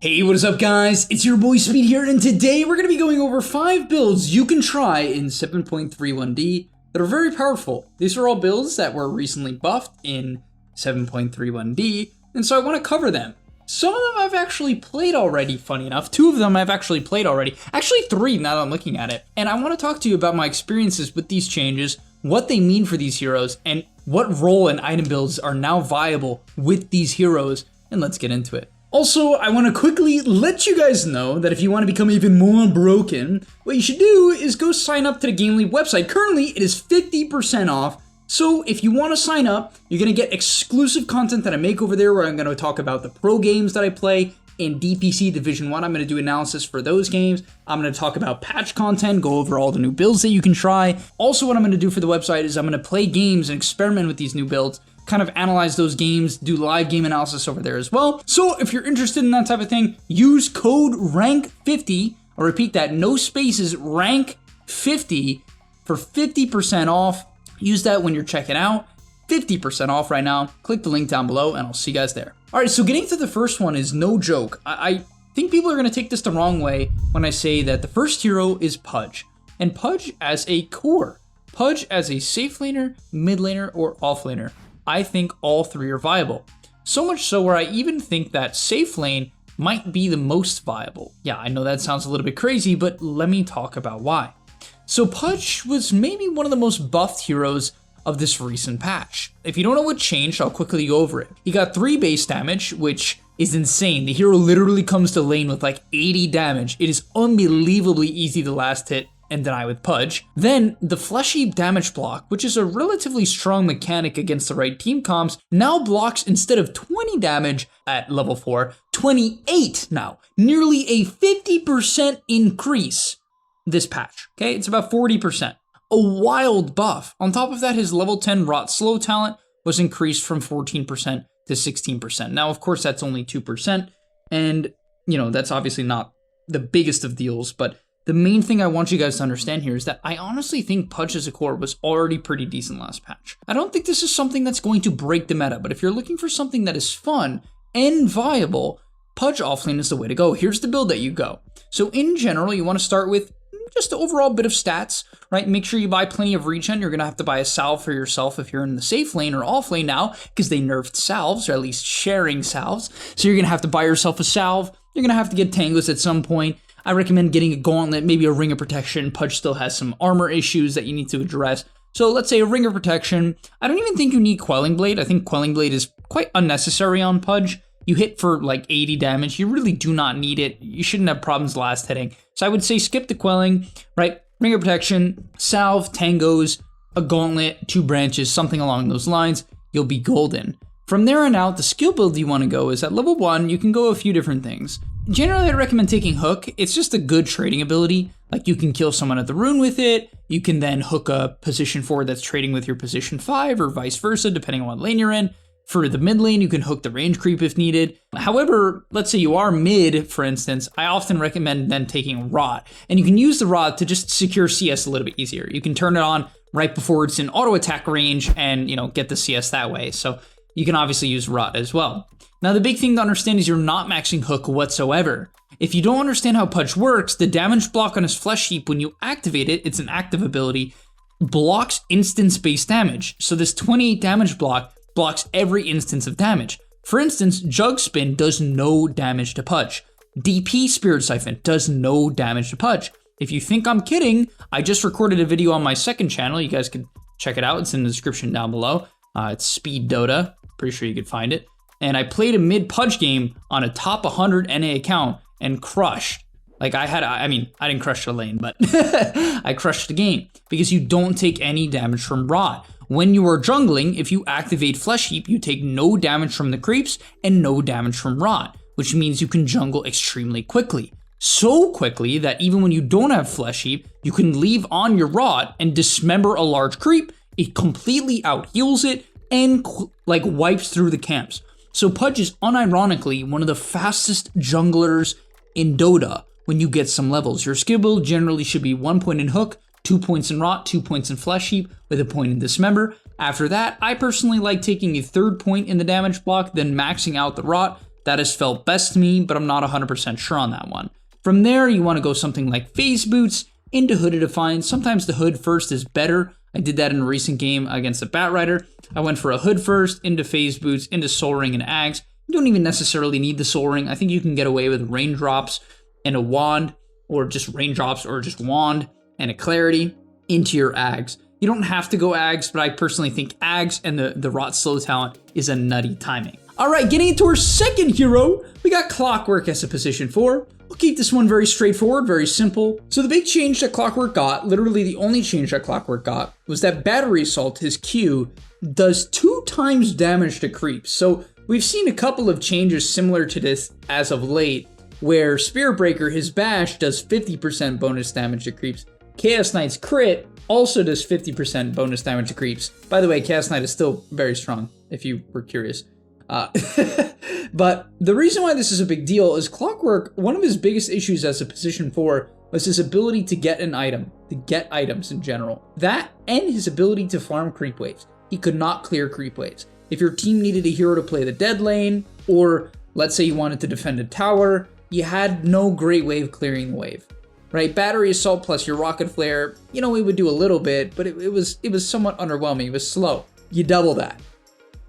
Hey, what is up guys? It's your boy Speed here, and today we're going to be going over 5 builds you can try in 7.31D that are very powerful. These are all builds that were recently buffed in 7.31D, and so I want to cover them. Some of them I've actually played already, funny enough. 2 of them I've actually played already. Actually 3 now that I'm looking at it. And I want to talk to you about my experiences with these changes, what they mean for these heroes, and what role and item builds are now viable with these heroes, and let's get into it. Also, I want to quickly let you guys know that if you want to become even more broken, what you should do is go sign up to the gameleap website. Currently, it is 50% off. So if you want to sign up, you're going to get exclusive content that I make over there where I'm going to talk about the pro games that I play in DPC Division 1. I'm going to do analysis for those games. I'm going to talk about patch content, go over all the new builds that you can try. Also, what I'm going to do for the website is I'm going to play games and experiment with these new builds, kind of analyze those games, do live game analysis over there as well. So if you're interested in that type of thing, use code RANK50. I'll repeat that, no spaces, RANK50 for 50% off. Use that when you're checking out. 50% off right now. Click the link down below and I'll see you guys there. All right, so getting to the first one is no joke. I think people are gonna take this the wrong way when I say that the first hero is PUDGE. And PUDGE as a core. PUDGE as a safe laner, mid laner, or off laner. I think all 3 are viable. So much so where I even think that safe lane might be the most viable. Yeah, I know that sounds a little bit crazy, but let me talk about why. So PUDGE was maybe one of the most buffed heroes of this recent patch. If you don't know what changed, I'll quickly go over it. He got 3 base damage, which is insane. The hero literally comes to lane with like 80 damage. It is unbelievably easy to last hit and deny with PUDGE. Then the Flesh Heap damage block, which is a relatively strong mechanic against the right team comps, now blocks instead of 20 damage at level 4, 28 now. Nearly a 50% increase this patch, okay? It's about 40%. A wild buff. On top of that, his level 10 Rot Slow talent was increased from 14% to 16%. Now, of course, that's only 2%, and, you know, that's obviously not the biggest of deals, but the main thing I want you guys to understand here is that I honestly think PUDGE as a core was already pretty decent last patch. I don't think this is something that's going to break the meta, but if you're looking for something that is fun and viable, PUDGE offlane is the way to go. Here's the build that you go. So in general, you want to start with just the overall bit of stats, right? Make sure you buy plenty of regen. You're going to have to buy a salve for yourself if you're in the safe lane or off lane now, because they nerfed salves, or at least sharing salves. So you're going to have to buy yourself a salve. You're going to have to get tangos at some point. I recommend getting a gauntlet, maybe a ring of protection. PUDGE still has some armor issues that you need to address. So let's say a ring of protection. I don't even think you need Quelling Blade. I think Quelling Blade is quite unnecessary on PUDGE. You hit for like 80 damage. You really do not need it. You shouldn't have problems last hitting. So I would say skip the Quelling, right? Ring of protection, salve, tangos, a gauntlet, 2 branches, something along those lines. You'll be golden. From there on out, the skill build you want to go is at level 1, you can go a few different things. Generally, I'd recommend taking Hook. It's just a good trading ability. Like, you can kill someone at the rune with it. You can then hook a position 4 that's trading with your position 5 or vice versa, depending on what lane you're in. For the mid lane, you can hook the range creep if needed. However, let's say you are mid, for instance, I often recommend then taking Rot. And you can use the Rot to just secure CS a little bit easier. You can turn it on right before it's in auto attack range and, you know, get the CS that way. So you can obviously use Rot as well. Now, the big thing to understand is you're not maxing Hook whatsoever. If you don't understand how PUDGE works, the damage block on his Flesh Heap, when you activate it, it's an active ability, blocks instance-based damage. So this 28 damage block blocks every instance of damage. For instance, Jug Spin does no damage to PUDGE. DP Spirit Siphon does no damage to PUDGE. If you think I'm kidding, I just recorded a video on my second channel. You guys can check it out. It's in the description down below. It's Speed Dota. Pretty sure you could find it. And I played a mid PUDGE game on a top 100 NA account and crushed. Like I didn't crush the lane, but I crushed the game because you don't take any damage from Rot. When you are jungling, if you activate Flesh Heap, you take no damage from the creeps and no damage from Rot, which means you can jungle extremely quickly. So quickly that even when you don't have Flesh Heap, you can leave on your Rot and dismember a large creep. It completely out heals it and like wipes through the camps. So PUDGE is unironically one of the fastest junglers in Dota when you get some levels. Your skill build generally should be 1 point in Hook, 2 points in Rot, 2 points in Flesh Heap, with a point in Dismember. After that, I personally like taking a 3rd point in the damage block, then maxing out the Rot, That has felt best to me, but I'm not 100% sure on that one. From there, you want to go something like Phase Boots into Hooded Defiance. Sometimes the Hood first is better. I did that in a recent game against the Bat Rider. I went for a Hood first, into Phase Boots, into Soul Ring and Ags. You don't even necessarily need the Soul Ring. I think you can get away with Raindrops and a Wand, or just Raindrops or just Wand and a Clarity into your Ags. You don't have to go Ags, but I personally think Ags and the Rot Slow talent is a nutty timing. All right, getting into our second hero, we got CLOCKWERK as a position 4. We'll keep this one very straightforward, very simple. So the big change that CLOCKWERK got, literally the only change that CLOCKWERK got, was that Battery Assault, his Q, does 2 times damage to creeps. So we've seen a couple of changes similar to this as of late, where Spirit Breaker, his Bash, does 50% bonus damage to creeps. Chaos Knight's Crit also does 50% bonus damage to creeps. By the way, Chaos Knight is still very strong, if you were curious. But the reason why this is a big deal is CLOCKWERK, one of his biggest issues as a position 4 was his ability to get an item, to get items in general. That and his ability to farm creep waves. He could not clear creep waves. If your team needed a hero to play the dead lane, or let's say you wanted to defend a tower, you had no great wave clearing the wave. Right, Battery Assault plus your Rocket Flare, you know, it would do a little bit, but it was somewhat underwhelming. It was slow. You double that.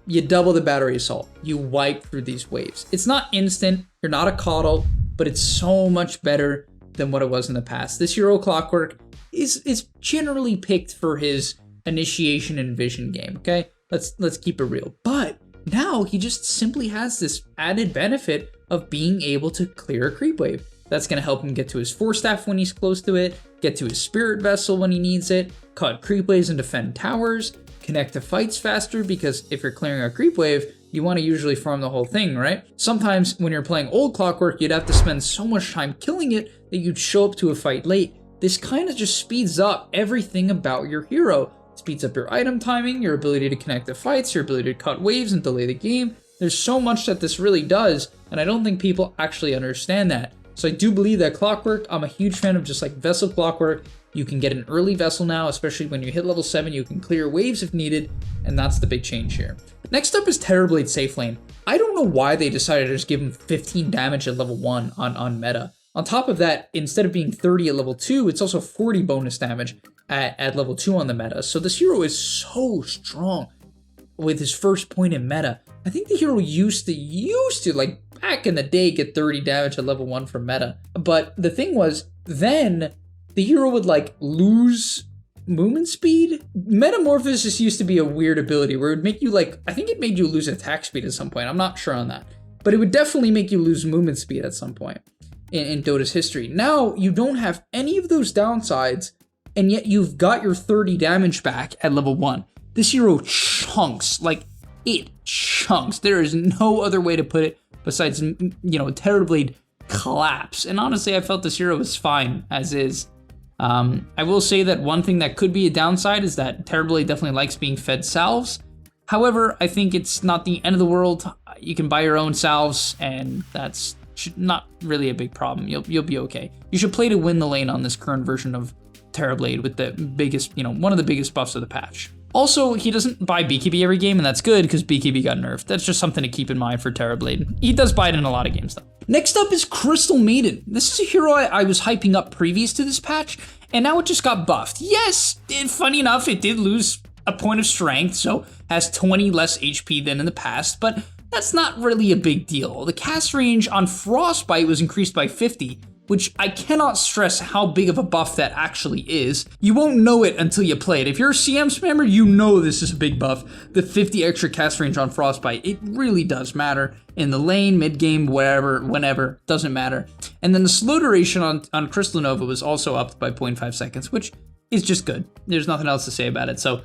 You double the Battery Assault. You wipe through these waves. It's not instant. You're not a coddle, but it's so much better than what it was in the past. This hero, CLOCKWERK, is generally picked for his initiation and vision game. Okay, let's keep it real. But now he just simply has this added benefit of being able to clear a creep wave. That's going to help him get to his Force Staff when he's close to it, get to his Spirit Vessel when he needs it, cut creep waves and defend towers, connect to fights faster, because if you're clearing a creep wave, you want to usually farm the whole thing, right? Sometimes when you're playing old CLOCKWERK, you'd have to spend so much time killing it that you'd show up to a fight late. This kind of just speeds up everything about your hero. It speeds up your item timing, your ability to connect to fights, your ability to cut waves and delay the game. There's so much that this really does, and I don't think people actually understand that. So I do believe that CLOCKWERK, I'm a huge fan of just like Vessel CLOCKWERK. You can get an early Vessel now, especially when you hit level 7, you can clear waves if needed, and that's the big change here. Next up is TERRORBLADE Safe Lane. I don't know why they decided to just give him 15 damage at level 1 on meta. On top of that, instead of being 30 at level 2, it's also 40 bonus damage at level 2 on the meta. So this hero is so strong with his first point in meta. I think the hero used to like back in the day get 30 damage at level 1 from meta. But the thing was, then the hero would like lose movement speed. Metamorphosis used to be a weird ability where it would make you like, I think it made you lose attack speed at some point. I'm not sure on that. But it would definitely make you lose movement speed at some point in Dota's history. Now you don't have any of those downsides, and yet you've got your 30 damage back at level 1. This hero chunks, like it chunks. There is no other way to put it besides, you know, TERRORBLADE collapse. And honestly, I felt this hero was fine as is. I will say that one thing that could be a downside is that TERRORBLADE definitely likes being fed salves. However, I think it's not the end of the world. You can buy your own salves, and that's not really a big problem. You'll be okay. You should play to win the lane on this current version of TERRORBLADE with the biggest, you know, one of the biggest buffs of the patch. Also, he doesn't buy BKB every game, and that's good because BKB got nerfed. That's just something to keep in mind for TERRORBLADE. He does buy it in a lot of games, though. Next up is Crystal Maiden. This is a hero I was hyping up previous to this patch, and now it just got buffed. Yes, funny enough, it did lose a point of strength, so has 20 less HP than in the past, but that's not really a big deal. The cast range on Frostbite was increased by 50, which I cannot stress how big of a buff that actually is. You won't know it until you play it. If you're a CM spammer, you know this is a big buff. The 50 extra cast range on Frostbite, it really does matter. In the lane, mid-game, wherever, whenever, doesn't matter. And then the slow duration on Crystal Nova was also upped by 0.5 seconds, which is just good. There's nothing else to say about it. So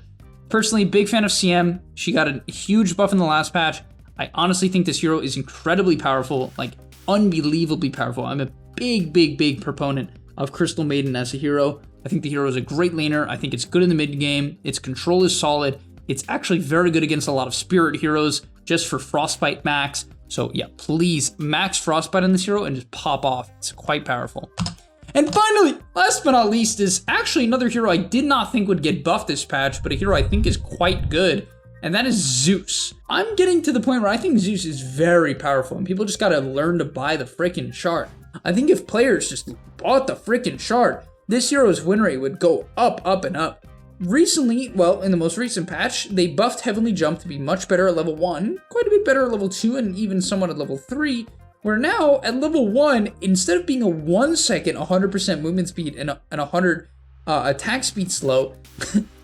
personally, big fan of CM. She got a huge buff in the last patch. I honestly think this hero is incredibly powerful, like unbelievably powerful. I'm a big proponent of Crystal Maiden as a hero. I think the hero is a great laner. I think it's good in the mid game. Its control is solid. It's actually very good against a lot of spirit heroes just for Frostbite max. So yeah, please max Frostbite on this hero and just pop off. It's quite powerful. And finally, last but not least, is actually another hero I did not think would get buffed this patch, but a hero I think is quite good. and that is ZEUS. I'm getting to the point where I think ZEUS is very powerful, and people just gotta learn to buy the freaking shard. I think if players just bought the freaking shard, this hero's win rate would go up, up, and up. Recently, well, in the most recent patch, they buffed Heavenly Jump to be much better at level 1, quite a bit better at level 2, and even somewhat at level 3, where now, at level 1, instead of being a 1 second 100% movement speed and 100 attack speed slow,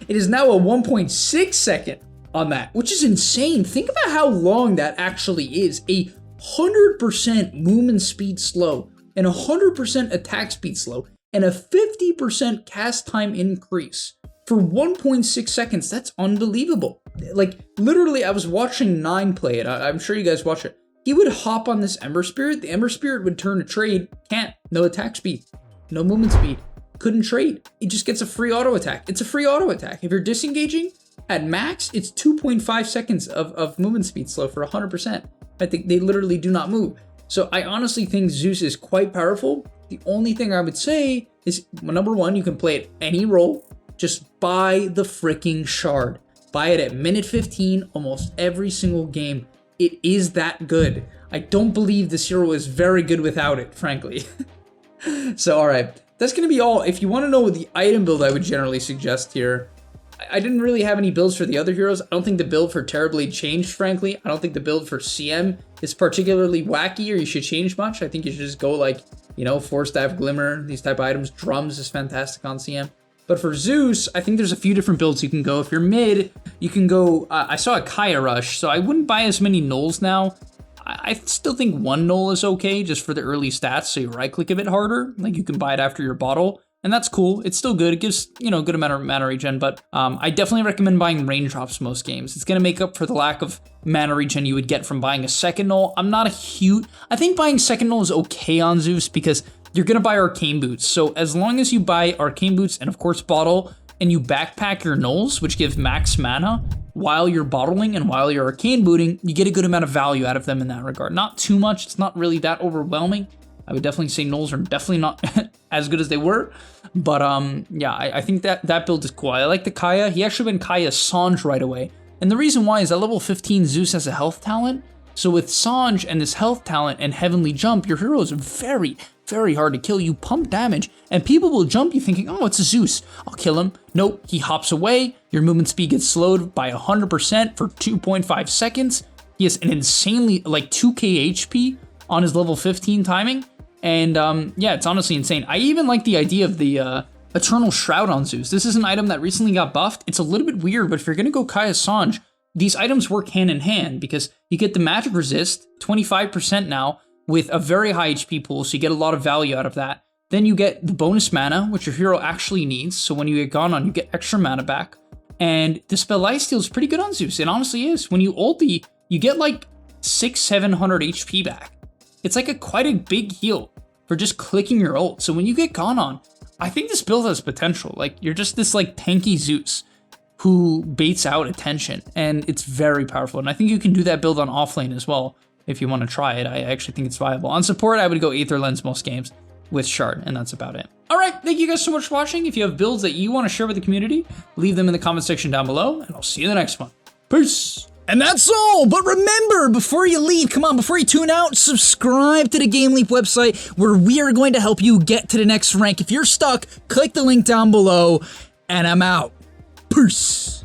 it is now a 1.6 second on that, which is insane. Think about how long that actually is. A 100% movement speed slow, and 100% attack speed slow, and a 50% cast time increase. For 1.6 seconds, that's unbelievable. Like, literally, I was watching 9 play it. I'm sure you guys watch it. He would hop on this Ember Spirit. The Ember Spirit would turn to trade. Can't. No attack speed. No movement speed. Couldn't trade. It just gets a free auto attack. It's a free auto attack. If you're disengaging, at max, it's 2.5 seconds of movement speed slow for 100%. I think they literally do not move. So I honestly think ZEUS is quite powerful. The only thing I would say is, number 1, you can play it any role. Just buy the freaking shard. Buy it at minute 15 almost every single game. It is that good. I don't believe this hero is very good without it, frankly. So, alright. That's going to be all. If you want to know the item build I would generally suggest here, I didn't really have any builds for the other heroes. I don't think the build for TERRORBLADE changed, frankly. I don't think the build for CM is particularly wacky or you should change much. I think you should just go like, you know, 4-staff Glimmer, these type of items. Drums is fantastic on CM. But for ZEUS, I think there's a few different builds you can go. If you're mid, you can go, I saw a Kaya Rush, so I wouldn't buy as many nulls now. I still think 1 null is okay just for the early stats, so you right-click a bit harder. Like, you can buy it after your bottle, and that's cool. It's still good. It gives, you know, a good amount of mana regen, but I definitely recommend buying Raindrops most games. It's going to make up for the lack of mana regen you would get from buying a second null. I'm not a huge... I think buying second null is okay on ZEUS because you're going to buy Arcane Boots. So as long as you buy Arcane Boots and, of course, bottle, and you backpack your nulls, which give max mana, while you're bottling and while you're Arcane Booting, you get a good amount of value out of them in that regard. Not too much. It's not really that overwhelming. I would definitely say nulls are definitely not as good as they were. But yeah, I think that build is cool. I like the Kaya. He actually went Kaya Sange right away. And the reason why is at level 15, ZEUS has a health talent. So with Sange and this health talent and Heavenly Jump, your hero is very, very hard to kill. You pump damage, and people will jump you thinking, oh, it's a ZEUS. I'll kill him. Nope, he hops away. Your movement speed gets slowed by 100% for 2.5 seconds. He has an insanely, like, 2k HP on his level 15 timing. And yeah, it's honestly insane. I even like the idea of the Eternal Shroud on ZEUS. This is an item that recently got buffed. It's a little bit weird, but if you're going to go Kaya Sange, these items work hand in hand because you get the magic resist, 25% now, with a very high HP pool, so you get a lot of value out of that. Then you get the bonus mana, which your hero actually needs, so when you get gone on, you get extra mana back. And the spell Lifesteal is pretty good on ZEUS, it honestly is. When you ulti, you get like 600-700 HP back. It's like quite a big heal for just clicking your ult. So when you get gone on, I think this build has potential. Like, you're just this like tanky ZEUS who baits out attention, and it's very powerful. And I think you can do that build on offlane as well if you want to try it. I actually think it's viable. On support, I would go Aether Lens most games with Shard, and that's about it. All right, thank you guys so much for watching. If you have builds that you want to share with the community, leave them in the comment section down below, and I'll see you in the next one. Peace! And that's all, but remember, before you leave, come on, before you tune out, subscribe to the GameLeap website where we are going to help you get to the next rank. If you're stuck, click the link down below, and I'm out. Peace.